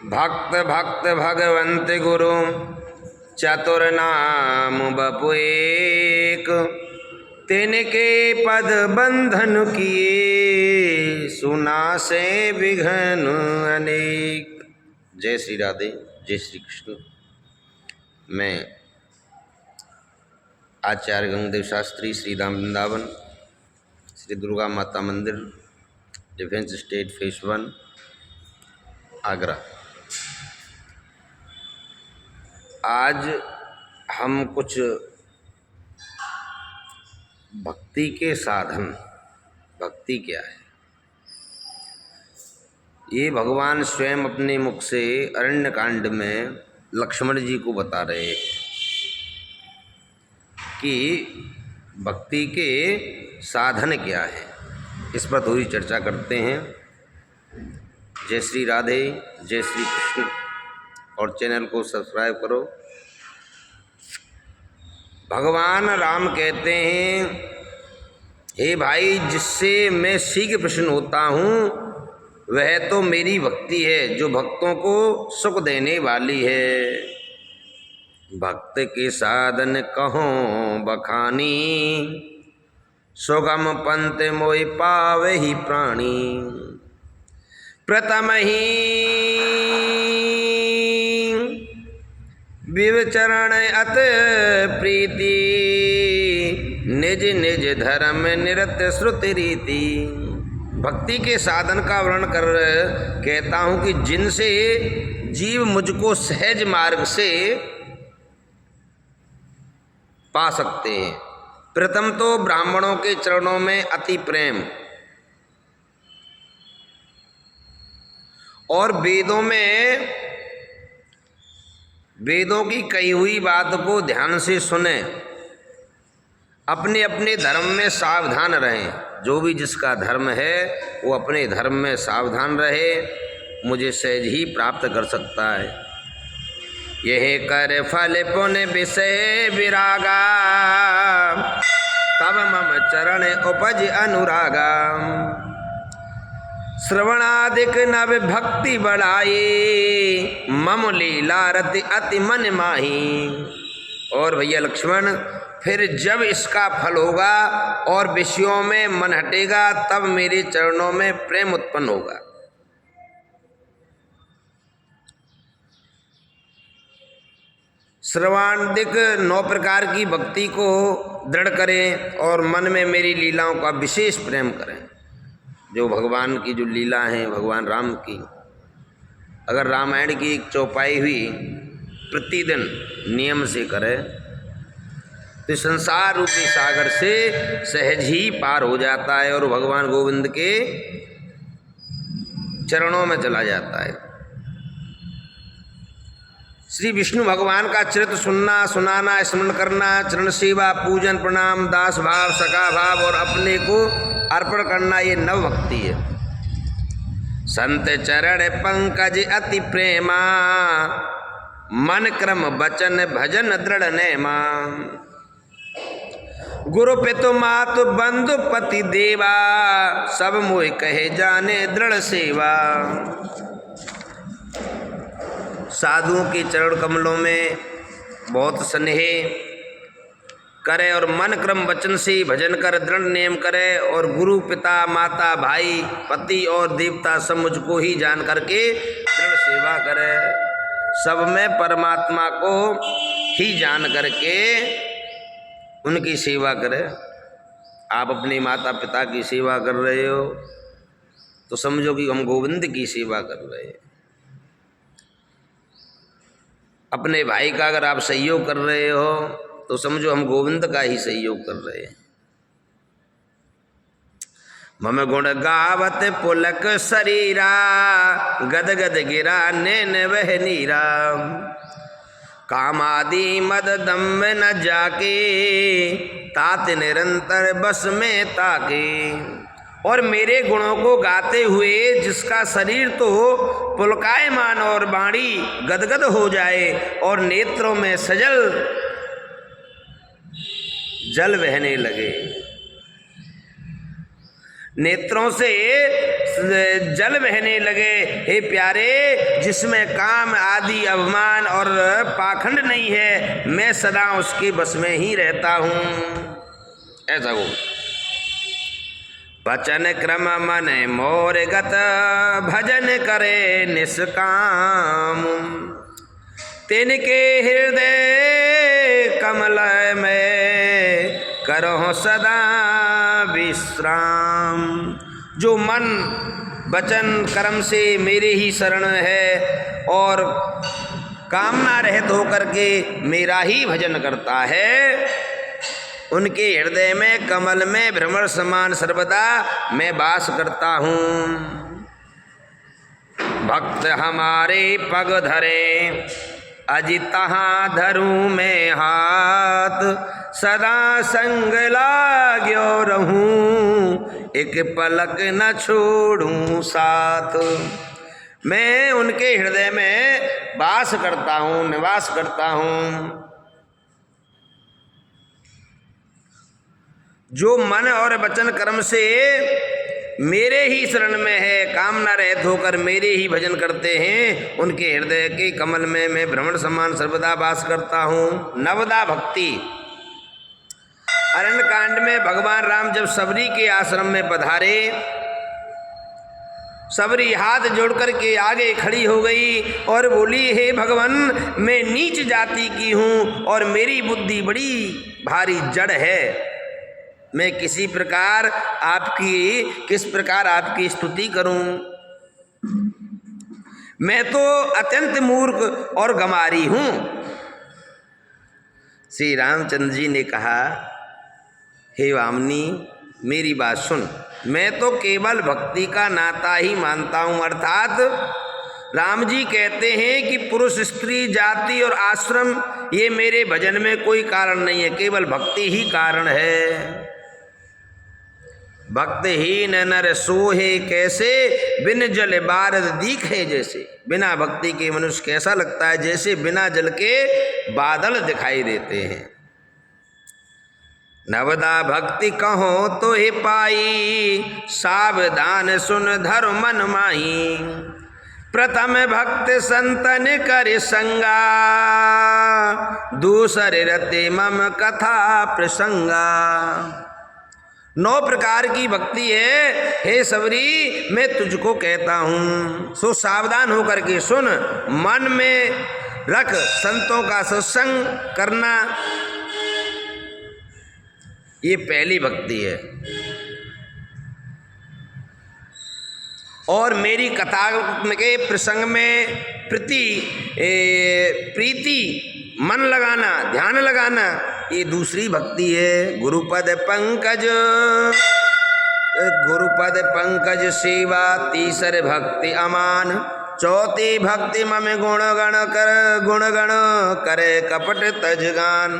भक्त भक्त भगवंत गुरु चतुर नाम बपु एक, तिनके पद बंधन किए सुना से विघ्न अनेक। जय श्री राधे, जय श्री कृष्ण। मैं आचार्य गंगदेव शास्त्री, श्री धाम वृंदावन, श्री दुर्गा माता मंदिर, डिफेंस स्टेट फेस 1, आगरा। आज हम कुछ भक्ति के साधन, भक्ति क्या है, ये भगवान स्वयं अपने मुख से अरण्य कांड में लक्ष्मण जी को बता रहे हैं कि भक्ति के साधन क्या है। इस पर थोड़ी चर्चा करते हैं। जय श्री राधे, जय श्री कृष्ण। और चैनल को सब्सक्राइब करो। भगवान राम कहते हैं, हे भाई, जिससे मैं शीघ्र प्रसन्न होता हूँ वह तो मेरी भक्ति है, जो भक्तों को सुख देने वाली है। भक्त के साधन कहों बखानी, सुगम पंथ मोहि पावे ही प्राणी। प्रथम ही विवचरण अत प्रीति, निज निज धर्म निरत श्रुति रीति। भक्ति के साधन का वर्णन कर कहता हूँ कि जिनसे जीव मुझको सहज मार्ग से पा सकते हैं। प्रथम तो ब्राह्मणों के चरणों में अति प्रेम, और वेदों की कही हुई बात को ध्यान से सुने, अपने अपने धर्म में सावधान रहें। जो भी जिसका धर्म है वो अपने धर्म में सावधान रहे, मुझे सहज ही प्राप्त कर सकता है। यह कर फल पुण्य विषय विरागा, तब मम चरण उपज अनुरागा। श्रवणादिक नव भक्ति बढ़ाए, मम लीला रति अति मन माही। और भैया लक्ष्मण, फिर जब इसका फल होगा और विषयों में मन हटेगा, तब मेरे चरणों में प्रेम उत्पन्न होगा। श्रवणादिक 9 प्रकार की भक्ति को दृढ़ करें और मन में मेरी लीलाओं का विशेष प्रेम करें। जो भगवान की जो लीला हैं, भगवान राम की, अगर रामायण की एक चौपाई हुई प्रतिदिन नियम से करें तो संसार रूपी सागर से सहज ही पार हो जाता है और भगवान गोविंद के चरणों में चला जाता है। श्री विष्णु भगवान का चरित्र सुनना, सुनाना, स्मरण करना, चरण सेवा, पूजन, प्रणाम, दास भाव, सखा भाव और अपने को अर्पण करना, ये नव भक्ति है। संत चरण पंकज अति प्रेमा, मन क्रम वचन भजन दृढ़ नेमा। गुरु पितु मातु बंधु पति देवा, सब मोहि कहे जाने दृढ़ सेवा। साधुओं के चरण कमलों में बहुत स्नेह करे और मन क्रम वचन से भजन कर दृढ़ नियम करे, और गुरु पिता माता भाई पति और देवता सब मुझको ही जान करके दृढ़ सेवा करे। सब में परमात्मा को ही जान करके उनकी सेवा करे। आप अपने माता पिता की सेवा कर रहे हो तो समझो कि हम गोविंद की सेवा कर रहे हैं। अपने भाई का अगर आप सहयोग कर रहे हो तो समझो हम गोविंद का ही सहयोग कर रहे हैं। मम गुण गावत पुलक शरीरा, गद गद गिरा नैन वह नीरा। कामादि मद दम्भ न जाके, तात निरंतर बस में ताके। और मेरे गुणों को गाते हुए जिसका शरीर तो पुलकायमान और वाणी गदगद हो जाए और नेत्रों में सजल जल बहने लगे। नेत्रों से जल बहने लगे। हे प्यारे, जिसमें काम आदि अभिमान और पाखंड नहीं है, मैं सदा उसके बस में ही रहता हूँ। ऐसा हो वचन क्रम मन मोर गत, भजन करे निष्काम। तिनके हृदय कमल में करो सदा विश्राम। जो मन वचन कर्म से मेरे ही शरण है और कामना रहित होकर के मेरा ही भजन करता है, उनके हृदय में कमल में भ्रमर समान सर्वदा मैं वास करता हूँ। भक्त हमारे पग धरे, अजि तहाँ धरूं मैं हाथ। सदा संग लाग्यो रहूं, एक पलक न छोड़ूं साथ। मैं उनके हृदय में वास करता हूँ, निवास करता हूँ। जो मन और वचन कर्म से मेरे ही शरण में है, कामना रहित होकर मेरे ही भजन करते हैं, उनके हृदय के कमल में मैं भ्रमण समान सर्वदा वास करता हूँ। नवदा भक्ति। अरण्य कांड में भगवान राम जब सबरी के आश्रम में पधारे, सबरी हाथ जोड़कर के आगे खड़ी हो गई और बोली, हे भगवान, मैं नीच जाति की हूँ और मेरी बुद्धि बड़ी भारी जड़ है। मैं किस प्रकार आपकी स्तुति करूं। मैं तो अत्यंत मूर्ख और गंवारी हूं। श्री रामचंद्र जी ने कहा, हे वामनी, मेरी बात सुन। मैं तो केवल भक्ति का नाता ही मानता हूं। अर्थात राम जी कहते हैं कि पुरुष, स्त्री, जाति और आश्रम ये मेरे भजन में कोई कारण नहीं है, केवल भक्ति ही कारण है। भक्तिहीन नर सोहे कैसे, बिन जल बारद दीखे जैसे। बिना भक्ति के मनुष्य कैसा लगता है, जैसे बिना जल के बादल दिखाई देते हैं। नवदा भक्ति कहो तो हे पाई, सावधान सुन धर मन माही। प्रथम भक्त संतन कर संगा, दूसरे रते मम कथा प्रसंगा। 9 प्रकार की भक्ति है, हे सबरी, मैं तुझको कहता हूँ, सो सावधान होकर के सुन। मन में रख संतों का सत्संग करना, ये पहली भक्ति है। और मेरी कथा के प्रसंग में प्रीति मन लगाना, ध्यान लगाना, ये दूसरी भक्ति है। गुरुपद पंकज सेवा, तीसरे भक्ति अमान। चौथी भक्ति मम गुण गण करे कपट तजगान।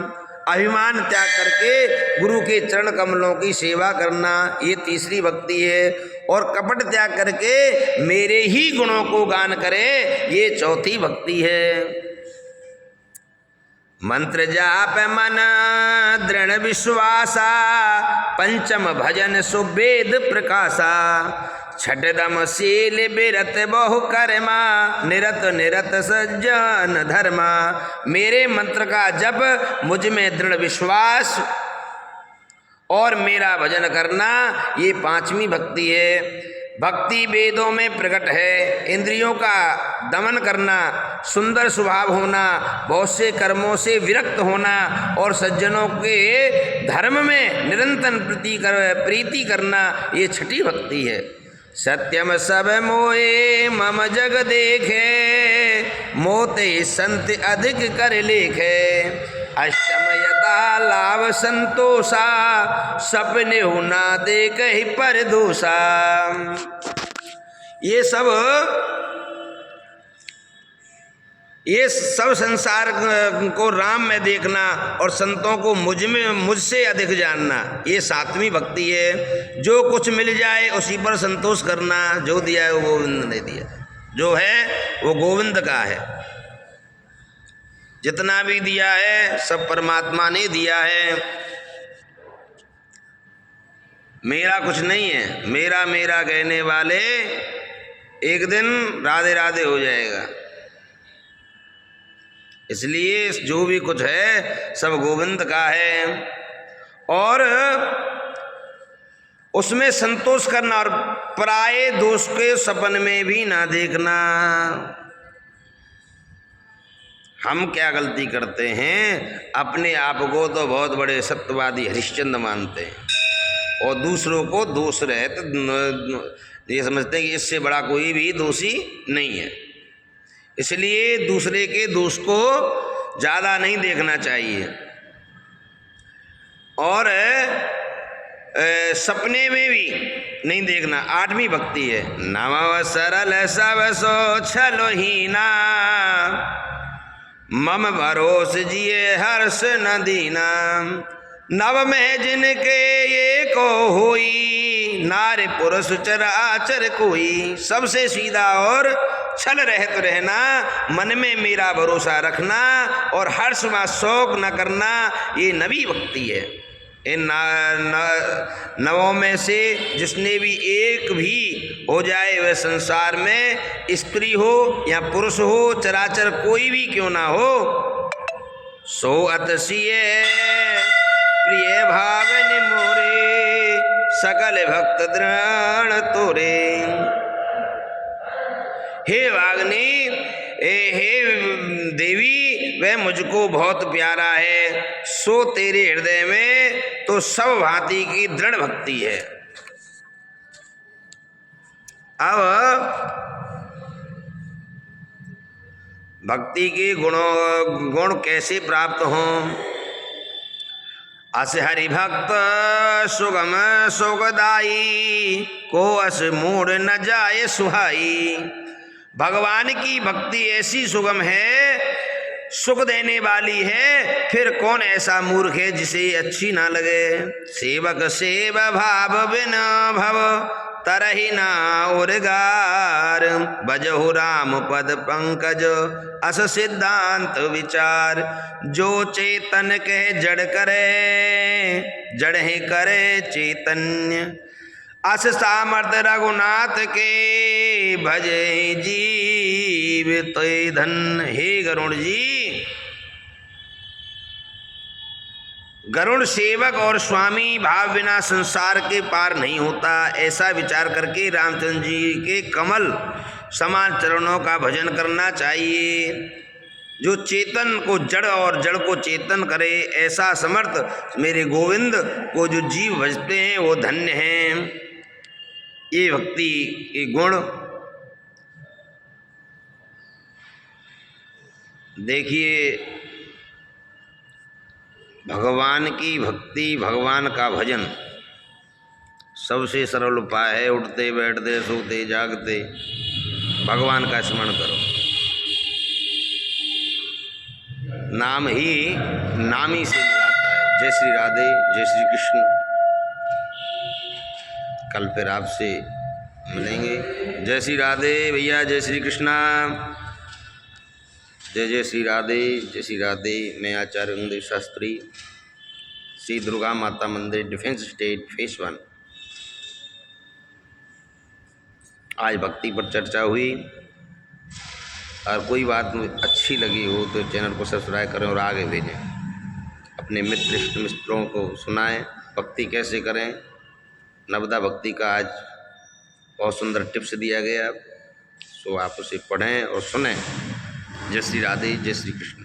अभिमान त्याग करके गुरु के चरण कमलों की सेवा करना, ये तीसरी भक्ति है। और कपट त्याग करके मेरे ही गुणों को गान करे, ये चौथी भक्ति है। मंत्र जाप मन दृढ़ विश्वासा, पंचम भजन सुवेद प्रकाशा। छठदम शील बिरत बहु कर्मा, निरत निरत सज्जन धर्मा। मेरे मंत्र का जप, मुझ में दृढ़ विश्वास और मेरा भजन करना, ये 5वीं भक्ति है। भक्ति वेदों में प्रकट है। इंद्रियों का दमन करना, सुंदर स्वभाव होना, बहुत से कर्मों से विरक्त होना और सज्जनों के धर्म में निरंतर प्रीति करना, ये 6ठी भक्ति है। सत्यम सब मोए मम जग देखे, मोते संत अधिक कर लेखे। अष्टम यथा लाभ संतोषा, सपने होना दे कहीं पर दोषा। ये सब संसार को राम में देखना और संतों को मुझसे अधिक जानना, ये 7वीं भक्ति है। जो कुछ मिल जाए उसी पर संतोष करना, जो दिया है वो गोविंद ने दिया, जो है वो गोविंद का है। जितना भी दिया है सब परमात्मा ने दिया है। मेरा कुछ नहीं है, मेरा मेरा कहने वाले एक दिन राधे राधे हो जाएगा। इसलिए जो भी कुछ है सब गोविंद का है और उसमें संतोष करना और पराये दोष के सपन में भी ना देखना। हम क्या गलती करते हैं, अपने आप को तो बहुत बड़े सत्यवादी हरिश्चंद्र मानते हैं और दूसरों को दोष रहे तो ये समझते हैं कि इससे बड़ा कोई भी दोषी नहीं है। इसलिए दूसरे के दोष को ज़्यादा नहीं देखना चाहिए और सपने में भी नहीं देखना। 8वीं भक्ति है, नमः सरल सब सो छलो हीना, मम भरोस जिए हर्ष न दीना, नव में जिनके ये को होई, नारे पुरुष चराचर कोई। सबसे सीधा और छल रहत रहना, मन में मेरा भरोसा रखना और हर्ष व शोक न करना, ये नवी भक्ति है। इन नवों में से जिसने भी एक भी हो जाए वह संसार में स्त्री हो या पुरुष हो, चराचर कोई भी क्यों ना हो, सो अतसीय प्रिय भावन मोरे, सकल भक्त दृढ़ तोरे। हे वाग्नी, हे देवी, वह मुझको बहुत प्यारा है, सो तेरे हृदय में तो सब भांति की दृढ़ भक्ति है। अब भक्ति के गुण कैसे प्राप्त हों? अस हरि भक्त सुगम सुखदाई, को अस मूड न जाए सुहाई। भगवान की भक्ति ऐसी सुगम है, सुख देने वाली है, फिर कौन ऐसा मूर्ख है जिसे अच्छी ना लगे। सेवक सेव भाव बिन भव तरहि ना उर्गार, बजहु राम पद पंकज अस सिद्धांत विचार। जो चेतन के जड़ करे, जड़ ही करे चैतन्य, अस सामर्थ रघुनाथ के भजे जीव तय धन। हे गरुण जी, गरुड़ सेवक और स्वामी भाव बिना संसार के पार नहीं होता, ऐसा विचार करके रामचंद्र जी के कमल समान चरणों का भजन करना चाहिए। जो चेतन को जड़ और जड़ को चेतन करे, ऐसा समर्थ मेरे गोविंद को जो जीव भजते हैं वो धन्य हैं। ये भक्ति के गुण देखिए। भगवान की भक्ति, भगवान का भजन सबसे सरल उपाय है। उठते बैठते सोते जागते भगवान का स्मरण करो। नाम ही नामी से मिलाता है। जय श्री राधे, जय श्री कृष्ण। कल फिर आपसे मिलेंगे। जय श्री राधे भैया, जय श्री कृष्णा, जय जय श्री राधे, जय श्री राधे। मैं आचार्य गंगदेव शास्त्री, श्री दुर्गा माता मंदिर, डिफेंस स्टेट, फेस 1। आज भक्ति पर चर्चा हुई और कोई बात अच्छी लगी हो तो चैनल को सब्सक्राइब करें और आगे भेजें। अपने मित्र इष्ट मित्रों को सुनाएं भक्ति कैसे करें। नवदा भक्ति का आज बहुत सुंदर टिप्स दिया गया, सो आप उसे पढ़ें और सुनें। जय श्री राधे, जय श्री कृष्ण।